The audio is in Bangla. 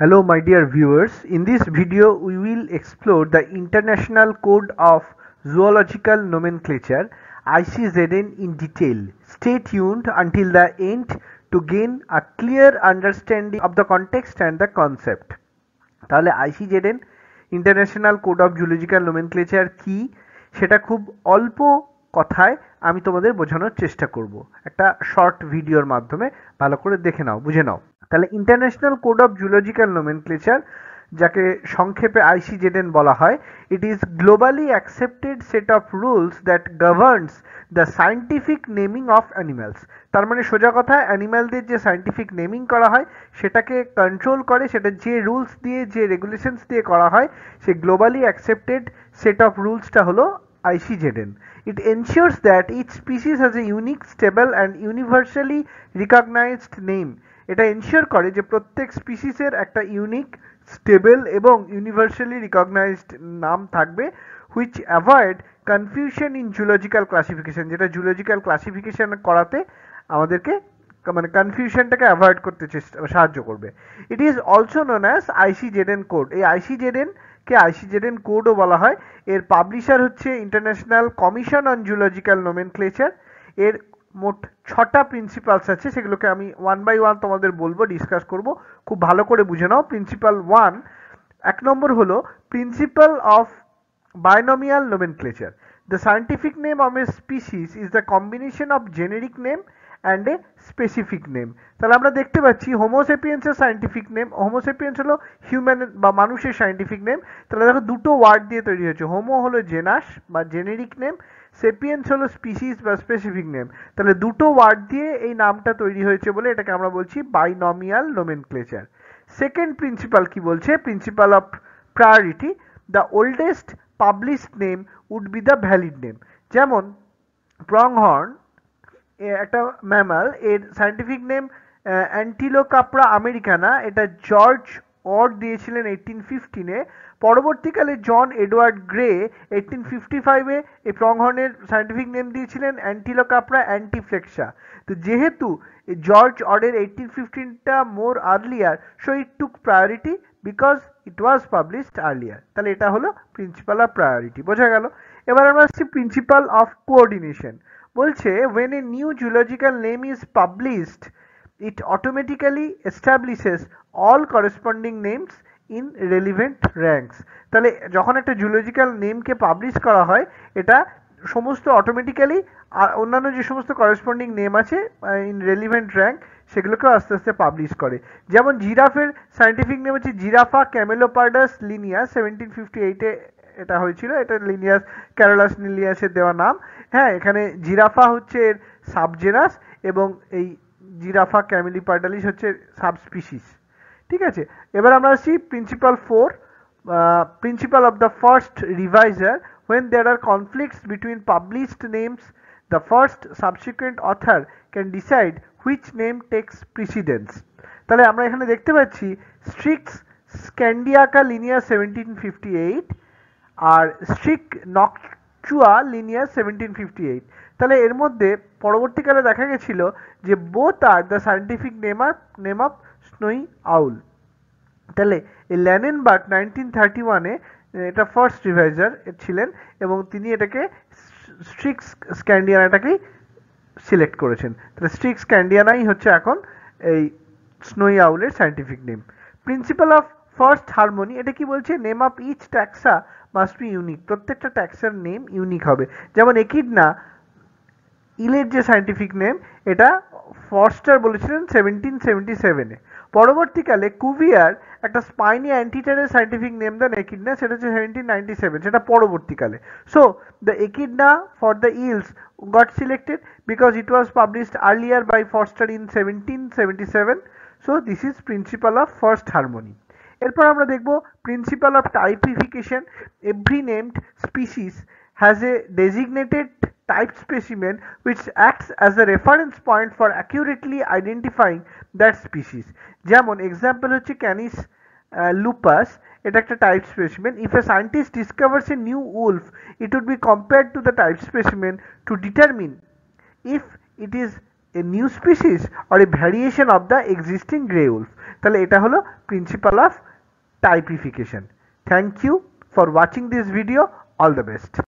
Hello my dear viewers, in this video we will explore the International Code of Zoological Nomenclature ICZN in detail. Stay tuned until the end to gain a clear understanding of the context and the concept. তাহলে ICZN international code of zoological nomenclature কি সেটা খুব অল্প কথায় আমি তোমাদের বোঝানোর চেষ্টা করব একটা শর্ট ভিডিওর মাধ্যমে। ভালো করে দেখে নাও, বুঝে নাও। তাহলে international code of zoological nomenclature, যাকে সংক্ষেপে ICZN বলা হয়, it is globally accepted set of rules that governs the scientific naming of animals. তার মানে সোজা কথা, অ্যানিম্যালদের যে সায়েন্টিফিক নেমিং করা হয় সেটাকে কন্ট্রোল করে, সেটা যে রুলস দিয়ে, যে রেগুলেশনস দিয়ে করা হয়, সে গ্লোবালি অ্যাকসেপ্টেড সেট অফ রুলসটা হলো ICZN. It ensures that each species has a unique, stable and universally recognized name. এটা এনশিওর করে যে প্রত্যেক স্পিসিসের একটা ইউনিক, স্টেবল এবং ইউনিভার্সালি রিকগনাইজড নাম থাকবে, which avoid confusion in zoological classification, যেটা জুলজিক্যাল ক্লাসিফিকেশন করাতে আমাদেরকে মানে কনফিউশনটাকে অ্যাভয়েড করতে সাহায্য করবে। It is also known as ICZN code. এই ICZN কে ICZN কোডও বলা হয়। এর পাবলিশার হচ্ছে international commission on zoological nomenclature. এর মোট 6টা প্রিন্সিপালস আছে, সেগুলোকে আমি ওয়ান বাই ওয়ান তোমাদের বলবো, ডিসকাস করব। খুব ভালো করে বুঝে নাও। প্রিন্সিপাল 1, 1 নম্বর হলো principle of binomial nomenclature. The scientific name of a species is the combination of generic name and a specific name. তাহলে আমরা দেখতে পাচ্ছি হোমোসেপিয়েন্স এর সায়েন্টিফিক নেম, হোমোসেপিয়েন্স হলো হিউম্যান বা মানুষের সায়েন্টিফিক নেম। তাহলে দেখো দুটো ওয়ার্ড দিয়ে তৈরি হয়েছে, হোমো হলো জেনাস বা জেনেরিক নেম, সেপিয়েন্স হলো স্পিসিস বা স্পেসিফিক নেম। তাহলে দুটো ওয়ার্ড দিয়ে এই নামটা তৈরি হয়েছে বলে এটাকে আমরা বলছি বাইনমিয়াল নোমেনক্লেচার। সেকেন্ড প্রিন্সিপাল কি বলছে? Principal of priority. The oldest published name would be the valid name. যেমন প্রংহর্ন একটা ম্যামাল, এর সায়েন্টিফিক নেম অ্যান্টিলোকাপ্রা আমেরিকানা। এটা জর্জ অর দিয়েছিলেন 1815-এ। পরবর্তীকালে জন এডওয়ার্ড গ্রে 1855-এ এই প্রংহর্নের সায়েন্টিফিক নেম দিয়েছিলেন অ্যান্টিলোকাপ্রা অ্যান্টিফ্লেক্সা। তো যেহেতু জর্জ অরের 1815টা more earlier, so it took priority because it was published earlier. তাহলে এটা হলো প্রিন্সিপাল অফ প্রায়োরিটি, বোঝা গেল। এবার আমরা আসছি প্রিন্সিপাল অফ কোঅর্ডিনেশন। বলছে when a new zoological name is published, it automatically establishes all corresponding names in relevant ranks. তাহলে যখন একটা জুলজিক্যাল নেমকে পাবলিশ করা হয়, এটা সমস্ত অটোমেটিক্যালি অন্যান্য যে সমস্ত করেসপন্ডিং নেম আছে ইন রেলিভেন্ট র্যাঙ্ক, সেগুলোকেও আস্তে আস্তে পাবলিশ করে। যেমন জিরাফের সায়েন্টিফিক নেম হচ্ছে জিরাফা ক্যামেলোপার্ডাস লিনিয়াস, 1758-এ এটা হয়েছিল। এটা লিনিয়াস ক্যারোলাস লিনিয়াসের দেওয়া নাম। হ্যাঁ, এখানে জিরাফা হচ্ছে এর সাবজেনাস এবং এই জিরাফা ক্যামেলিপার্ডালিস হচ্ছে সাবস্পিসিস। ঠিক আছে, এবার আমরা আসছি principle 4, principle of the first reviser. when there are conflicts between published names, the first subsequent author can decide which name takes precedence. তাহলে আমরা এখানে দেখতে পাচ্ছি স্ট্রিক্স স্ক্যান্ডিয়াকা লিনিয়াস 1758 আর স্ট্রিক নকচুয়া লিনিয়াস 1758। তাহলে এর মধ্যে পরবর্তীকালে দেখা গেছিল যে both are the scientific name of snowy owl. তাহলে এই ল্যানেনবার্গ 1931-এ এটা ফার্স্ট রিভাইজার ছিলেন এবং তিনি এটাকে স্ট্রিক্স স্ক্যান্ডিয়ানাটাকেই সিলেক্ট করেছেন। তাহলে স্ট্রিক্স স্ক্যান্ডিয়ানাই হচ্ছে এখন এই স্নোই আউলের scientific name. Principle of first harmony, এটা কি বলছে? Name of each taxa must be unique. প্রত্যেকটা ট্যাক্সার নেম ইউনিক হবে। যেমন একিডনা ইলের যে সায়েন্টিফিক নেম, এটা ফরস্টার বলেছিলেন 1777-এ। পরবর্তীকালে কুভিয়ার একটা স্পাইনি অ্যান্টিটারের সায়েন্টিফিক নেম দেন একিডনা, সেটা হচ্ছে 1797, সেটা পরবর্তীকালে। So the echidna for the ills got selected because it was published earlier by Forster in 1777. So this is principle of first harmony. এরপর আমরা দেখব principle of typification. Every named species has a designated type specimen which acts as a reference point for accurately identifying that species. যেমন এক্সাম্পল হচ্ছে ক্যানিস লুপাস, এটা একটা type specimen. If a scientist discovers a new wolf, it would be compared to the type specimen to determine if it is a new species or a variation of the existing grey wolf. তাহলে এটা হলো principle of typification. Thank you for watching this video. All the best.